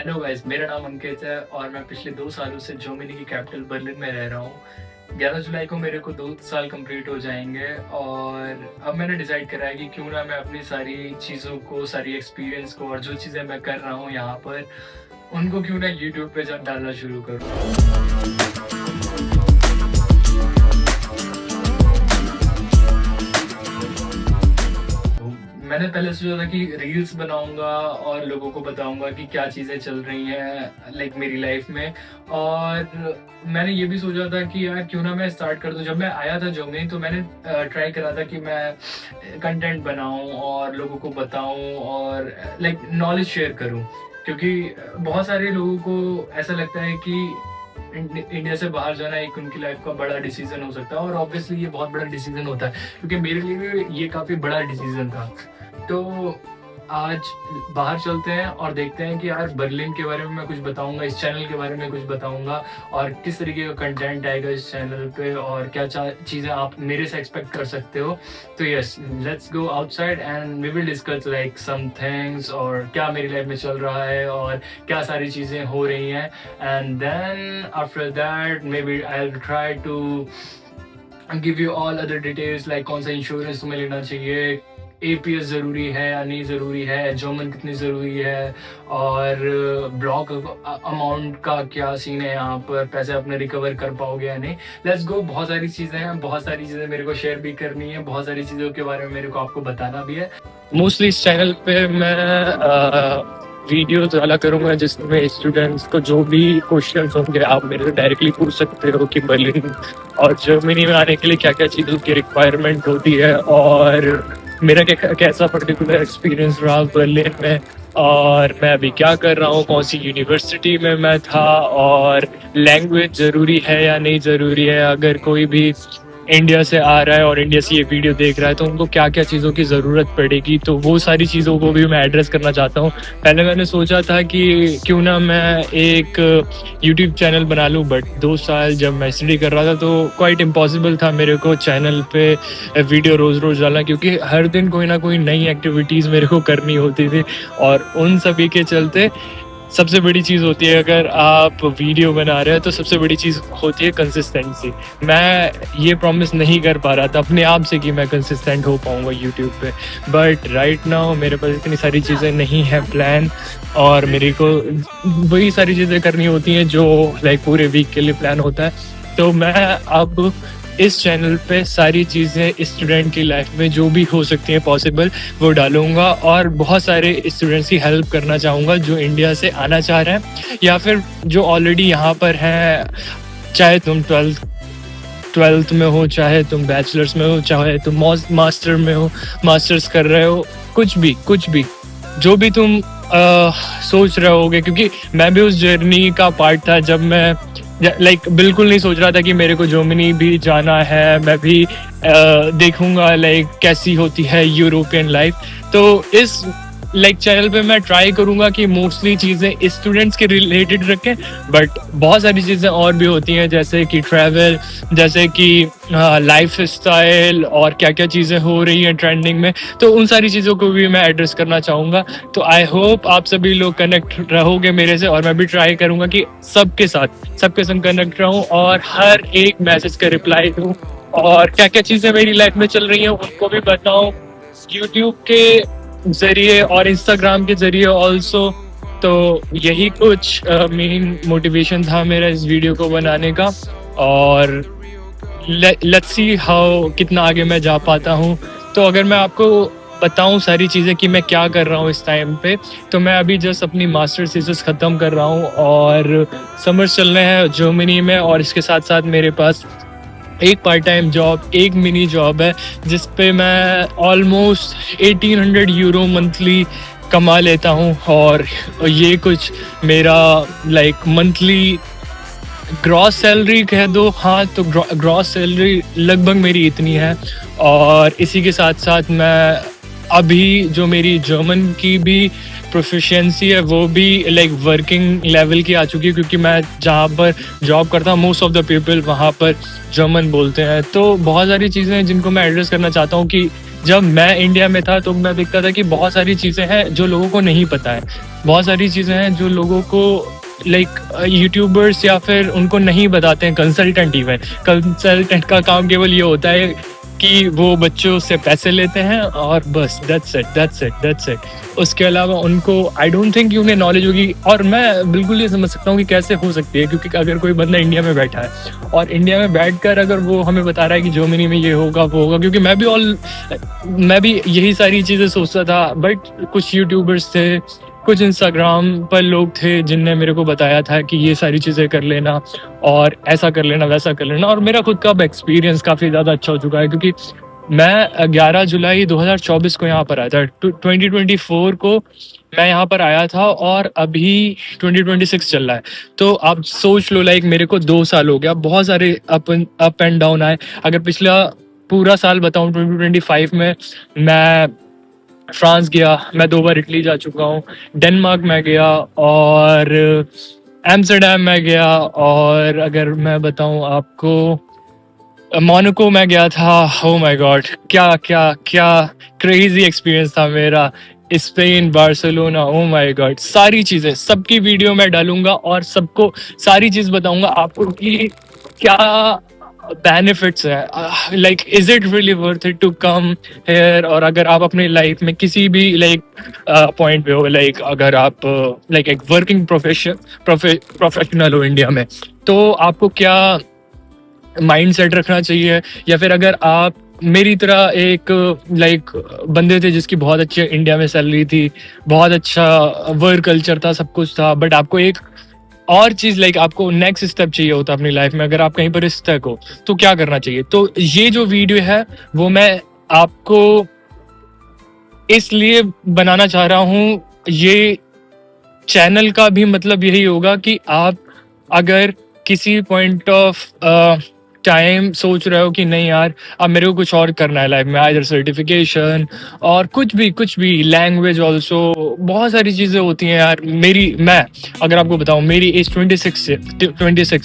Hello guys, मेरा नाम अंकित है और मैं पिछले 2 सालों से जर्मनी की कैपिटल बर्लिन में रह रहा हूँ। 11 जुलाई को मेरे को 2 साल कंप्लीट हो जाएँगे और अब मैंने डिसाइड करा है कि क्यों ना मैं अपनी सारी चीज़ों को, सारी एक्सपीरियंस को और जो चीज़ें मैं कर रहा हूँ यहाँ पर, उनको क्यों ना यूट्यूब पे डालना शुरू करूँ। मैंने पहले सोचा था कि रील्स बनाऊँगा और लोगों को बताऊँगा कि क्या चीज़ें चल रही हैं लाइक मेरी लाइफ़ में। और मैंने ये भी सोचा था कि यार क्यों ना मैं स्टार्ट कर दूँ। जब मैं आया था जर्मनी तो मैंने ट्राई करा था कि मैं कंटेंट बनाऊँ और लोगों को बताऊँ और लाइक नॉलेज शेयर करूँ। क्योंकि बहुत सारे लोगों को ऐसा लगता है कि इंडिया से बाहर जाना एक उनकी लाइफ़ का बड़ा डिसीज़न हो सकता है और ऑब्वियसली ये बहुत बड़ा डिसीज़न होता है, क्योंकि मेरे लिए भी ये काफ़ी बड़ा डिसीज़न था। तो आज बाहर चलते हैं और देखते हैं कि यार बर्लिन के बारे में मैं कुछ बताऊँगा, इस चैनल के बारे में कुछ बताऊँगा और किस तरीके का कंटेंट आएगा इस चैनल पे और क्या चीज़ें आप मेरे से एक्सपेक्ट कर सकते हो। तो yes, let's go outside and we will discuss like some things और क्या मेरी लाइफ में चल रहा है और क्या सारी चीज़ें हो रही हैं। And then after that maybe I will try to give you all other details like कौन सा इंश्योरेंस तुम्हें लेना चाहिए, एपीएस ज़रूरी है या नहीं ज़रूरी है, जर्मन कितनी ज़रूरी है और ब्लॉक अमाउंट का क्या सीन है, यहाँ पर पैसे अपने रिकवर कर पाओगे या नहीं। Let's go. बहुत सारी चीज़ें हैं, बहुत सारी चीज़ें मेरे को शेयर भी करनी है, बहुत सारी चीज़ों के बारे में मेरे को आपको बताना भी है। मोस्टली इस चैनल पे मैं वीडियोज़ डाला करूँगा जिसमें स्टूडेंट्स को जो भी क्वेश्चंस होंगे आप मेरे से डायरेक्टली पूछ सकते हो कि बर्लिन और जर्मनी में आने के लिए क्या-क्या चीज़ों की रिक्वायरमेंट होती है और मेरा कैसा पर्टिकुलर एक्सपीरियंस रहा बर्लिन में और मैं अभी क्या कर रहा हूँ, कौन सी यूनिवर्सिटी में मैं था और लैंग्वेज ज़रूरी है या नहीं ज़रूरी है। अगर कोई भी इंडिया से आ रहा है और इंडिया से ये वीडियो देख रहा है तो उनको क्या-क्या चीज़ों की ज़रूरत पड़ेगी, तो वो सारी चीज़ों को भी मैं एड्रेस करना चाहता हूँ। पहले मैंने सोचा था कि क्यों ना मैं एक यूट्यूब चैनल बना लूँ, बट 2 साल जब मैं स्टडी कर रहा था तो क्वाइट इम्पॉसिबल था मेरे को चैनल पे वीडियो रोज़-रोज़ डालना, क्योंकि हर दिन कोई ना कोई नई एक्टिविटीज़ मेरे को करनी होती थी और उन सभी के चलते सबसे बड़ी चीज़ होती है अगर आप वीडियो बना रहे हो तो सबसे बड़ी चीज़ होती है कंसिस्टेंसी। मैं ये प्रॉमिस नहीं कर पा रहा था अपने आप से कि मैं कंसिस्टेंट हो पाऊँगा यूट्यूब पे, बट राइट नाउ मेरे पास इतनी सारी चीज़ें नहीं है प्लान और मेरे को वही सारी चीज़ें करनी होती हैं जो लाइक पूरे वीक के लिए प्लान होता है। तो मैं अब इस चैनल पे सारी चीज़ें स्टूडेंट की लाइफ में जो भी हो सकती हैं पॉसिबल वो डालूँगा और बहुत सारे स्टूडेंट्स की हेल्प करना चाहूँगा जो इंडिया से आना चाह रहे हैं या फिर जो ऑलरेडी यहाँ पर हैं। चाहे तुम 12th में हो, चाहे तुम बैचलर्स में हो, चाहे तुम मास्टर में हो, मास्टर्स कर रहे हो, कुछ भी जो भी तुम सोच रहे होगे, क्योंकि मैं भी उस जर्नी का पार्ट था जब मैं लाइक बिल्कुल नहीं सोच रहा था कि मेरे को जर्मनी भी जाना है, मैं भी देखूंगा लाइक कैसी होती है यूरोपियन लाइफ। तो इस लाइक चैनल पे मैं ट्राई करूंगा कि मोस्टली चीज़ें स्टूडेंट्स के रिलेटेड रखें, बट बहुत सारी चीज़ें और भी होती हैं जैसे कि ट्रैवल, जैसे कि लाइफ स्टाइल और क्या क्या चीज़ें हो रही हैं ट्रेंडिंग में, तो उन सारी चीज़ों को भी मैं एड्रेस करना चाहूँगा। तो आई होप आप सभी लोग कनेक्ट रहोगे मेरे से और मैं भी ट्राई करूँगा कि सबके संग कनेक्ट रहूँ और हर एक मैसेज का रिप्लाई दूँ और क्या क्या चीज़ें मेरी लाइफ में चल रही हैं उनको भी बताऊँ यूट्यूब के ज़रिए और इंस्टाग्राम के ज़रिए ऑल्सो। तो यही कुछ मेन मोटिवेशन था मेरा इस वीडियो को बनाने का और लेट्स सी हाउ कितना आगे मैं जा पाता हूँ। तो अगर मैं आपको बताऊँ सारी चीज़ें कि मैं क्या कर रहा हूँ इस टाइम पे, तो मैं अभी जस्ट अपनी मास्टर थीसिस ख़त्म कर रहा हूँ और समर्स चल रहे हैं जर्मनी में और इसके साथ साथ मेरे पास एक पार्ट टाइम जॉब, एक मिनी जॉब है जिस पे मैं ऑलमोस्ट 1800 यूरो मंथली कमा लेता हूँ और ये कुछ मेरा लाइक मंथली ग्रॉस सैलरी कह दो, हाँ तो ग्रॉस सैलरी लगभग मेरी इतनी है। और इसी के साथ साथ मैं अभी जो मेरी जर्मन की भी प्रोफिशिएंसी है वो भी लाइक वर्किंग लेवल की आ चुकी है, क्योंकि मैं जहाँ पर जॉब करता हूँ मोस्ट ऑफ द पीपल वहाँ पर जर्मन बोलते हैं। तो बहुत सारी चीज़ें हैं जिनको मैं एड्रेस करना चाहता हूँ कि जब मैं इंडिया में था तो मैं देखता था कि बहुत सारी चीज़ें हैं जो लोगों को नहीं पता है। बहुत सारी चीज़ें हैं जो लोगों को लाइक यूट्यूबर्स या फिर उनको नहीं बताते हैं, कंसल्टेंट इवन। कंसल्टेंट का काम केवल ये होता है कि वो बच्चों से पैसे लेते हैं और बस that's it, that's it, that's it. उसके अलावा उनको आई डोंट थिंक कि उन्हें नॉलेज होगी, और मैं बिल्कुल ये समझ सकता हूँ कि कैसे हो सकती है, क्योंकि अगर कोई बंदा इंडिया में बैठा है और इंडिया में बैठकर अगर वो हमें बता रहा है कि जर्मनी में ये होगा वो होगा, क्योंकि मैं भी यही सारी चीज़ें सोचता था, बट कुछ यूट्यूबर्स थे, कुछ इंस्टाग्राम पर लोग थे जिनने मेरे को बताया था कि ये सारी चीज़ें कर लेना और ऐसा कर लेना, वैसा कर लेना। और मेरा खुद का अब एक्सपीरियंस काफ़ी ज़्यादा अच्छा हो चुका है, क्योंकि मैं 11 जुलाई 2024 को यहाँ पर आया था। 2024 को मैं यहाँ पर आया था और अभी 2026 चल रहा है। तो आप सोच लो, लाइक मेरे को 2 साल हो गया, बहुत सारे अप एंड डाउन आए। अगर पिछला पूरा साल बताऊँ, 2025 में मैं फ्रांस गया, मैं 2 बार इटली जा चुका हूँ, डेनमार्क में गया और एम्स्टर्डम में गया, और अगर मैं बताऊँ आपको मोनाको में गया था। ओ माय गॉड, क्या क्या क्या क्रेजी एक्सपीरियंस था मेरा। Spain, Barcelona, oh my God, सारी चीज़ें, सबकी वीडियो मैं डालूंगा और सबको सारी चीज़ बताऊंगा आपको कि क्या बेनिफिट्स है, like is it really worth it to come here. और अगर आप अपनी लाइफ में किसी भी लाइक पॉइंट पे हो, लाइक अगर आप लाइक एक वर्किंग प्रोफेशनल हो इंडिया में, तो आपको क्या माइंड सेट रखना चाहिए, या फिर अगर आप मेरी तरह एक लाइक बंदे थे जिसकी बहुत अच्छी इंडिया में सैलरी थी, बहुत अच्छा वर्क कल्चर था, सब कुछ था, बट आपको एक और चीज लाइक आपको नेक्स्ट स्टेप चाहिए होता अपनी लाइफ में, अगर आप कहीं पर स्टक हो तो क्या करना चाहिए। तो ये जो वीडियो है वो मैं आपको इसलिए बनाना चाह रहा हूँ। ये चैनल का भी मतलब यही होगा कि आप अगर किसी पॉइंट ऑफ टाइम सोच रहे हो कि नहीं यार, अब मेरे को कुछ और करना है लाइफ में, आइदर सर्टिफिकेशन और कुछ भी लैंग्वेज ऑल्सो, बहुत सारी चीज़ें होती हैं यार। मैं अगर आपको बताऊं, मेरी एज 26 है,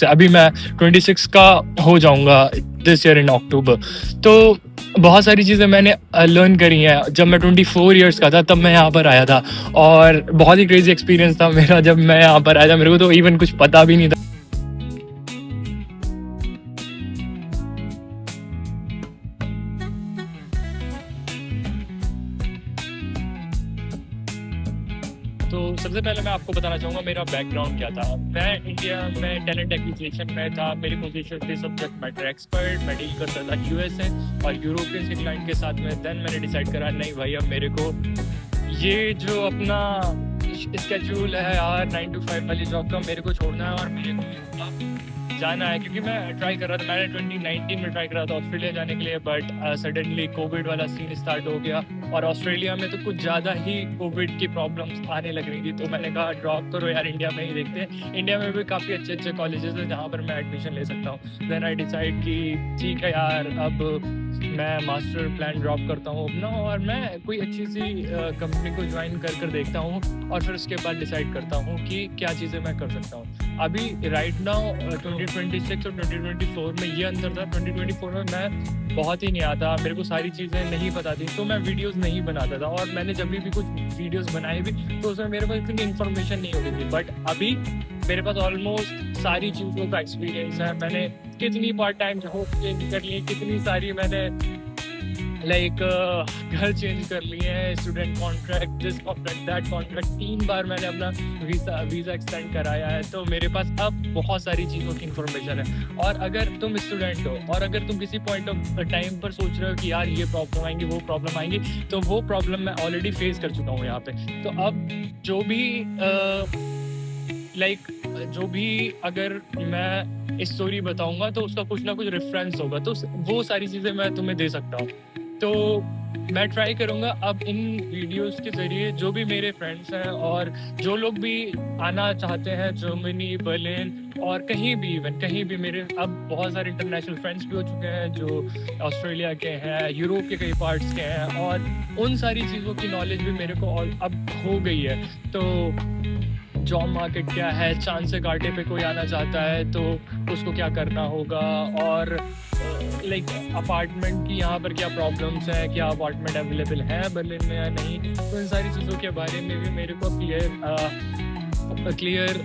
अभी मैं 26 का हो जाऊंगा दिस ईयर इन अक्टूबर। तो बहुत सारी चीज़ें मैंने लर्न करी हैं। जब मैं 24 ईयर्स का था तब मैं यहाँ पर आया था, और बहुत ही क्रेजी एक्सपीरियंस था मेरा जब मैं यहाँ पर आया था। मेरे को तो इवन कुछ पता भी नहीं था। तो सबसे पहले मैं आपको बताना चाहूँगा मेरा बैकग्राउंड क्या था। मैं इंडिया में टैलेंट एक्विजिशन में था, मेरी पोजीशन थी सब्जेक्ट मैटर एक्सपर्ट। मैं डील करता था यूएसए और यूरोपियन से क्लाइंट के साथ में। देन मैंने डिसाइड करा नहीं भाई, अब मेरे को ये जो अपना स्केड्यूल है यार 9 to 5 वाली जॉब का, मेरे को छोड़ना है और मेरे को अब जाना है। क्योंकि मैं ट्राई कर रहा था, मैंने 2019 में ट्राई करा था ऑस्ट्रेलिया जाने के लिए, बट सडनली कोविड वाला सीन स्टार्ट हो गया और ऑस्ट्रेलिया में तो कुछ ज़्यादा ही कोविड की प्रॉब्लम्स आने लग रही थी। तो मैंने कहा ड्रॉप करो यार, इंडिया में ही देखते हैं। इंडिया में भी काफ़ी अच्छे अच्छे कॉलेजेस हैं जहाँ पर मैं एडमिशन ले सकता हूँ। देन आई डिसाइड कि ठीक है यार, अब मैं मास्टर प्लान ड्रॉप करता हूँ अपना और मैं कोई अच्छी सी कंपनी को ज्वाइन कर देखता हूँ, और फिर उसके बाद डिसाइड करता हूँ कि क्या चीज़ें मैं कर सकता हूँ। अभी राइट नाउ 2026 और 2024 में ये अंतर था। 2024 में मैं बहुत ही नहीं आता, मेरे को सारी चीज़ें नहीं पता थी, तो मैं वीडियोस नहीं बनाता था। और मैंने जब भी कुछ वीडियोस बनाए भी तो उसमें मेरे पास इतनी इन्फॉर्मेशन नहीं होती थी। बट अभी मेरे पास ऑलमोस्ट सारी चीज़ों का एक्सपीरियंस है। मैंने कितनी पार्ट टाइम जॉब चेंज कर ली, कितनी सारी मैंने लाइक घर चेंज कर लिए हैं, student contract, this contract, that contract, 3 बार मैंने अपना वीज़ा एक्सटेंड कराया है। तो मेरे पास अब बहुत सारी चीज़ों की इन्फॉर्मेशन है। और अगर तुम स्टूडेंट हो और अगर तुम किसी पॉइंट ऑफ टाइम पर सोच रहे हो कि यार ये प्रॉब्लम आएंगी, वो प्रॉब्लम आएंगी, तो वो प्रॉब्लम मैं ऑलरेडी फेस कर चुका हूँ यहाँ पे। तो अब जो भी जो भी अगर मैं स्टोरी बताऊंगा तो उसका कुछ ना कुछ रेफरेंस होगा, तो वो सारी चीज़ें मैं तुम्हें दे सकता हूँ। तो मैं ट्राई करूँगा अब इन वीडियोस के ज़रिए जो भी मेरे फ्रेंड्स हैं और जो लोग भी आना चाहते हैं जर्मनी, बर्लिन और कहीं भी, इवन कहीं भी, मेरे अब बहुत सारे इंटरनेशनल फ्रेंड्स भी हो चुके हैं जो ऑस्ट्रेलिया के हैं, यूरोप के कई पार्ट्स के हैं, और उन सारी चीज़ों की नॉलेज भी मेरे को अब हो गई है। तो जॉब मार्केट क्या है, चाँद से कांटे पे कोई आना चाहता है तो उसको क्या करना होगा, और लाइक अपार्टमेंट की यहाँ पर क्या प्रॉब्लम्स हैं, क्या अपार्टमेंट अवेलेबल है बर्लिन में या नहीं। तो इन सारी चीज़ों के बारे में भी मेरे को क्लियर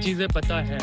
चीज़ें पता है।